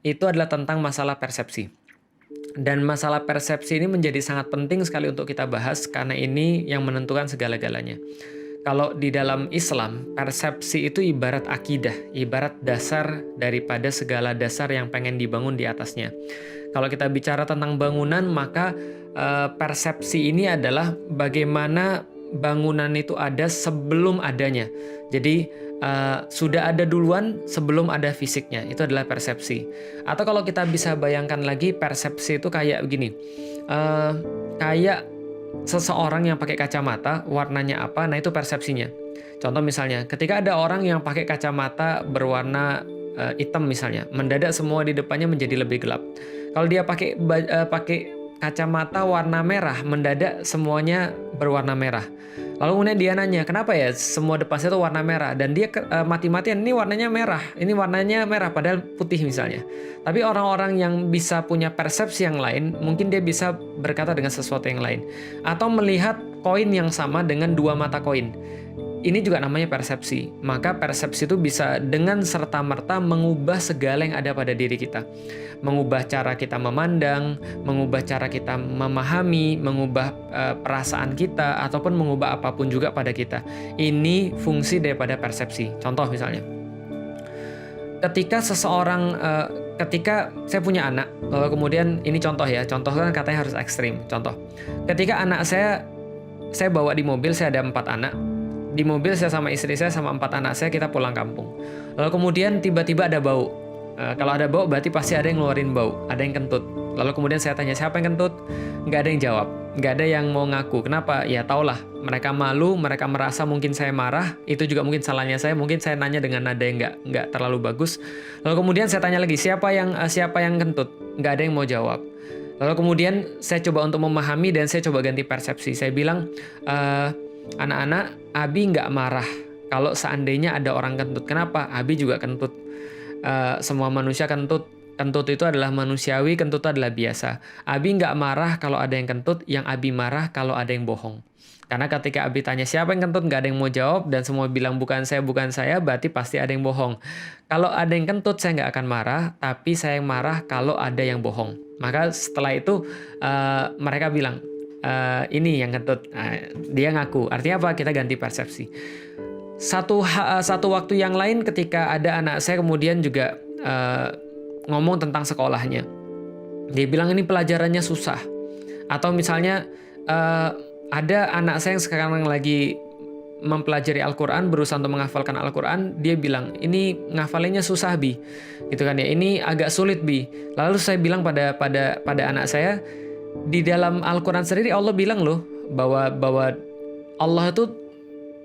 itu adalah tentang masalah persepsi. Dan masalah persepsi ini menjadi sangat penting sekali untuk kita bahas karena ini yang menentukan segala-galanya. Kalau di dalam Islam, persepsi itu ibarat akidah, ibarat dasar daripada segala dasar yang pengen dibangun di atasnya. Kalau kita bicara tentang bangunan, maka persepsi ini adalah bagaimana bangunan itu ada sebelum adanya. Jadi sudah ada duluan sebelum ada fisiknya, itu adalah persepsi. Atau kalau kita bisa bayangkan lagi, persepsi itu kayak begini, kayak seseorang yang pakai kacamata, warnanya apa, nah itu persepsinya. Contoh misalnya, ketika ada orang yang pakai kacamata berwarna hitam misalnya, mendadak semua di depannya menjadi lebih gelap. Kalau dia pakai kacamata warna merah, mendadak semuanya berwarna merah. Lalu kemudian dia nanya, kenapa ya semua depan saya itu warna merah? Dan dia mati-matian, ini warnanya merah, padahal putih misalnya. Tapi orang-orang yang bisa punya persepsi yang lain, mungkin dia bisa berkata dengan sesuatu yang lain. Atau melihat koin yang sama dengan dua mata koin. Ini juga namanya persepsi. Maka persepsi itu bisa dengan serta-merta mengubah segala yang ada pada diri kita. Mengubah cara kita memandang, mengubah cara kita memahami, mengubah perasaan kita, ataupun mengubah apapun juga pada kita. Ini fungsi daripada persepsi. Contoh misalnya, ketika saya punya anak, lalu kemudian ini contoh kan katanya harus ekstrim. Contoh, ketika anak saya bawa di mobil, saya ada 4 anak. Di mobil saya sama istri saya sama 4 anak saya, kita pulang kampung. Lalu kemudian tiba-tiba ada bau. Kalau ada bau berarti pasti ada yang ngeluarin bau, ada yang kentut. Lalu kemudian saya tanya, siapa yang kentut? Nggak ada yang jawab, nggak ada yang mau ngaku. Kenapa? Ya taulah, mereka malu, mereka merasa mungkin saya marah, itu juga mungkin salahnya saya, mungkin saya nanya dengan nada yang nggak terlalu bagus. Lalu kemudian saya tanya lagi, siapa yang kentut? Nggak ada yang mau jawab. Lalu kemudian saya coba untuk memahami dan saya coba ganti persepsi. Saya bilang, anak-anak, Abi nggak marah kalau seandainya ada orang kentut. Kenapa? Abi juga kentut. Semua manusia kentut. Kentut itu adalah manusiawi, kentut itu adalah biasa. Abi nggak marah kalau ada yang kentut, yang Abi marah kalau ada yang bohong. Karena ketika Abi tanya siapa yang kentut, nggak ada yang mau jawab, dan semua bilang bukan saya, berarti pasti ada yang bohong. Kalau ada yang kentut, saya nggak akan marah, tapi saya yang marah kalau ada yang bohong. Maka setelah itu mereka bilang, ini yang kentut. Dia ngaku. Artinya apa? Kita ganti persepsi. Satu waktu yang lain ketika ada anak saya kemudian juga ngomong tentang sekolahnya. Dia bilang ini pelajarannya susah. Atau misalnya ada anak saya yang sekarang lagi mempelajari Al-Quran, berusaha untuk menghafalkan Al-Quran, dia bilang, ini ngafalinnya susah, Bi. Gitu kan ya, ini agak sulit, Bi. Lalu saya bilang pada anak saya, di dalam Al-Quran sendiri Allah bilang loh, bahwa Allah itu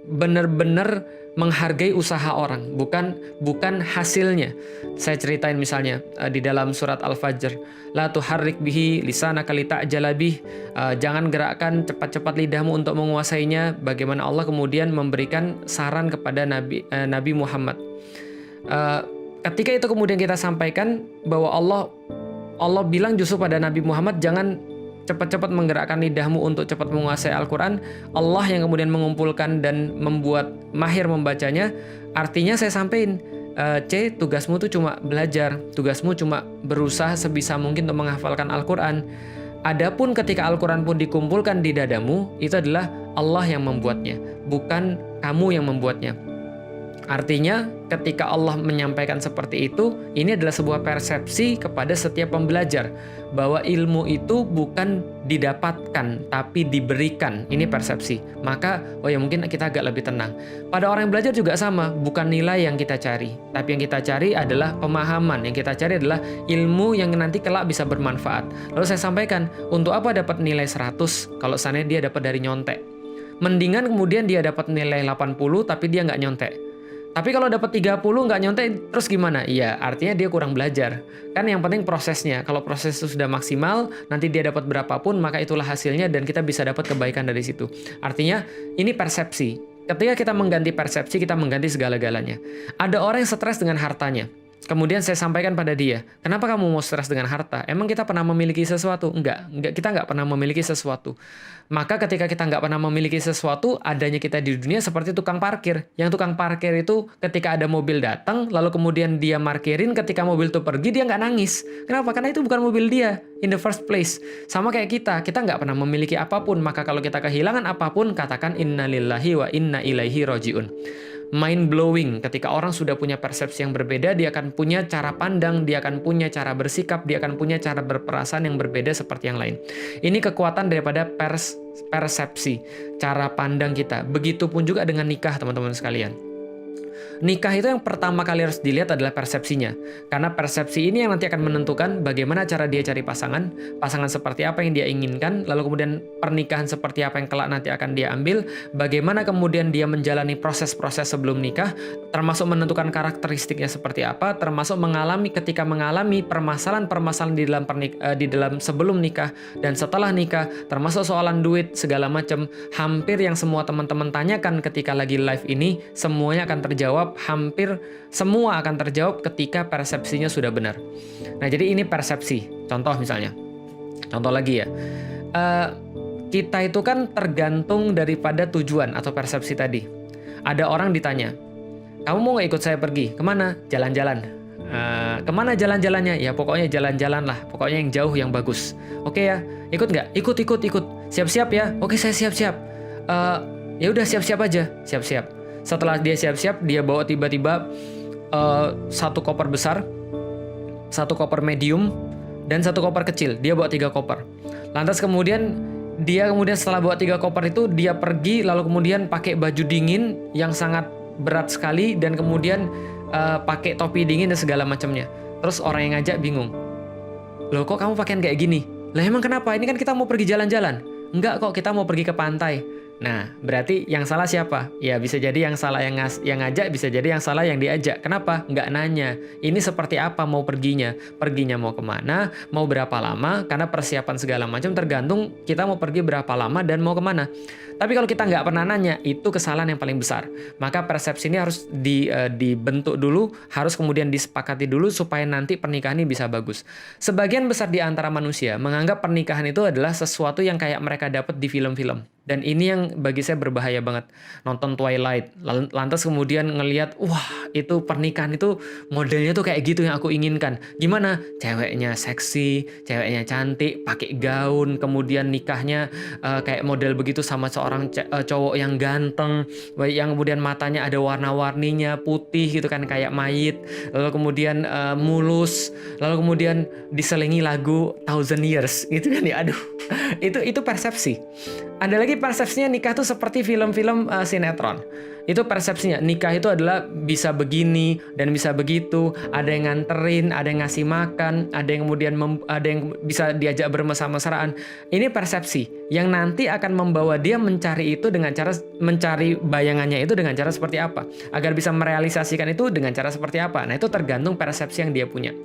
benar-benar menghargai usaha orang, bukan hasilnya. Saya ceritain misalnya di dalam surat Al-Fajr, la tuharrik bihi lisanaka lita'jala bih, jangan gerakkan cepat-cepat lidahmu untuk menguasainya. Bagaimana Allah kemudian memberikan saran kepada Nabi Muhammad. Ketika itu kemudian kita sampaikan bahwa Allah bilang justru pada Nabi Muhammad, jangan cepat-cepat menggerakkan lidahmu untuk cepat menguasai Al-Quran. Allah yang kemudian mengumpulkan dan membuat mahir membacanya. Artinya saya sampaikan, tugasmu tuh cuma belajar, tugasmu cuma berusaha sebisa mungkin untuk menghafalkan Al-Quran. Adapun ketika Al-Quran pun dikumpulkan di dadamu, itu adalah Allah yang membuatnya, bukan kamu yang membuatnya. Artinya ketika Allah menyampaikan seperti itu, ini adalah sebuah persepsi kepada setiap pembelajar bahwa ilmu itu bukan didapatkan tapi diberikan. Ini persepsi. Maka mungkin kita agak lebih tenang. Pada orang yang belajar juga sama, bukan nilai yang kita cari, tapi yang kita cari adalah pemahaman. Yang kita cari adalah ilmu yang nanti kelak bisa bermanfaat. Lalu saya sampaikan, untuk apa dapat nilai 100 kalau seandainya dia dapat dari nyontek? Mendingan kemudian dia dapat nilai 80 tapi dia nggak nyontek. Tapi kalau dapat 30 nggak nyontek, terus gimana? Iya, artinya dia kurang belajar. Kan yang penting prosesnya. Kalau proses itu sudah maksimal, nanti dia dapat berapapun, maka itulah hasilnya dan kita bisa dapat kebaikan dari situ. Artinya, ini persepsi. Ketika kita mengganti persepsi, kita mengganti segala-galanya. Ada orang yang stres dengan hartanya. Kemudian saya sampaikan pada dia, kenapa kamu mau stres dengan harta? Emang kita pernah memiliki sesuatu? Enggak, kita nggak pernah memiliki sesuatu. Maka ketika kita nggak pernah memiliki sesuatu, adanya kita di dunia seperti tukang parkir. Yang tukang parkir itu ketika ada mobil datang, lalu kemudian dia markirin, ketika mobil itu pergi, dia nggak nangis. Kenapa? Karena itu bukan mobil dia, in the first place. Sama kayak kita nggak pernah memiliki apapun, maka kalau kita kehilangan apapun, katakan innalillahi wa inna ilaihi roji'un. Mind blowing, ketika orang sudah punya persepsi yang berbeda, dia akan punya cara pandang, dia akan punya cara bersikap, dia akan punya cara berperasaan yang berbeda seperti yang lain. Ini kekuatan daripada persepsi, cara pandang kita. Begitupun juga dengan nikah, teman-teman sekalian. Nikah itu yang pertama kali harus dilihat adalah persepsinya. Karena persepsi ini yang nanti akan menentukan bagaimana cara dia cari pasangan seperti apa yang dia inginkan, lalu kemudian pernikahan seperti apa yang kelak nanti akan dia ambil, bagaimana kemudian dia menjalani proses-proses sebelum nikah, termasuk menentukan karakteristiknya seperti apa, termasuk ketika mengalami permasalahan-permasalahan di dalam sebelum nikah dan setelah nikah, termasuk soalan duit, segala macam. Hampir yang semua teman-teman tanyakan ketika lagi live ini, semuanya akan terjawab, hampir semua akan terjawab ketika persepsinya sudah benar. Nah, jadi ini persepsi. Contoh misalnya. Contoh lagi ya. Kita itu kan tergantung daripada tujuan atau persepsi tadi. Ada orang ditanya, kamu mau nggak ikut saya pergi? Kemana? Jalan-jalan. Kemana jalan-jalannya? Ya pokoknya jalan-jalan lah. Pokoknya yang jauh, yang bagus. Oke ya? Ikut nggak? Ikut. Siap-siap ya? Oke, saya siap-siap. Ya udah siap-siap aja. Siap-siap. Setelah dia siap-siap, dia bawa tiba-tiba satu koper besar, satu koper medium, dan satu koper kecil. Dia bawa 3 koper. Lantas kemudian setelah bawa 3 koper itu, dia pergi lalu kemudian pakai baju dingin yang sangat berat sekali dan kemudian pakai topi dingin dan segala macamnya. Terus orang yang ngajak bingung. Loh, kok kamu pakaian kayak gini? Lah emang kenapa? Ini kan kita mau pergi jalan-jalan. Enggak kok, kita mau pergi ke pantai. Nah, berarti yang salah siapa? Ya bisa jadi yang salah yang ngajak, bisa jadi yang salah yang diajak. Kenapa? Nggak nanya. Ini seperti apa mau perginya? Perginya mau kemana? Mau berapa lama? Karena persiapan segala macam tergantung kita mau pergi berapa lama dan mau kemana. Tapi kalau kita nggak pernah nanya, itu kesalahan yang paling besar. Maka persepsi ini harus dibentuk dulu, harus kemudian disepakati dulu supaya nanti pernikahan ini bisa bagus. Sebagian besar di antara manusia menganggap pernikahan itu adalah sesuatu yang kayak mereka dapat di film-film. Dan ini yang bagi saya berbahaya banget. Nonton Twilight, lantas kemudian ngelihat, wah itu pernikahan itu modelnya tuh kayak gitu yang aku inginkan. Gimana? Ceweknya seksi, ceweknya cantik, pakai gaun, kemudian nikahnya kayak model begitu sama seorang cowok yang ganteng, yang kemudian matanya ada warna-warninya, putih gitu kan kayak mayit, lalu kemudian mulus, lalu kemudian diselingi lagu Thousand Years gitu kan ya. Aduh, itu persepsi. Ada lagi persepsinya nikah tuh seperti film-film sinetron. Itu persepsinya nikah itu adalah bisa begini dan bisa begitu. Ada yang nganterin, ada yang ngasih makan, ada yang kemudian ada yang bisa diajak bermesra-mesraan. Ini persepsi yang nanti akan membawa dia mencari itu dengan cara mencari bayangannya itu dengan cara seperti apa, agar bisa merealisasikan itu dengan cara seperti apa. Nah, itu tergantung persepsi yang dia punya.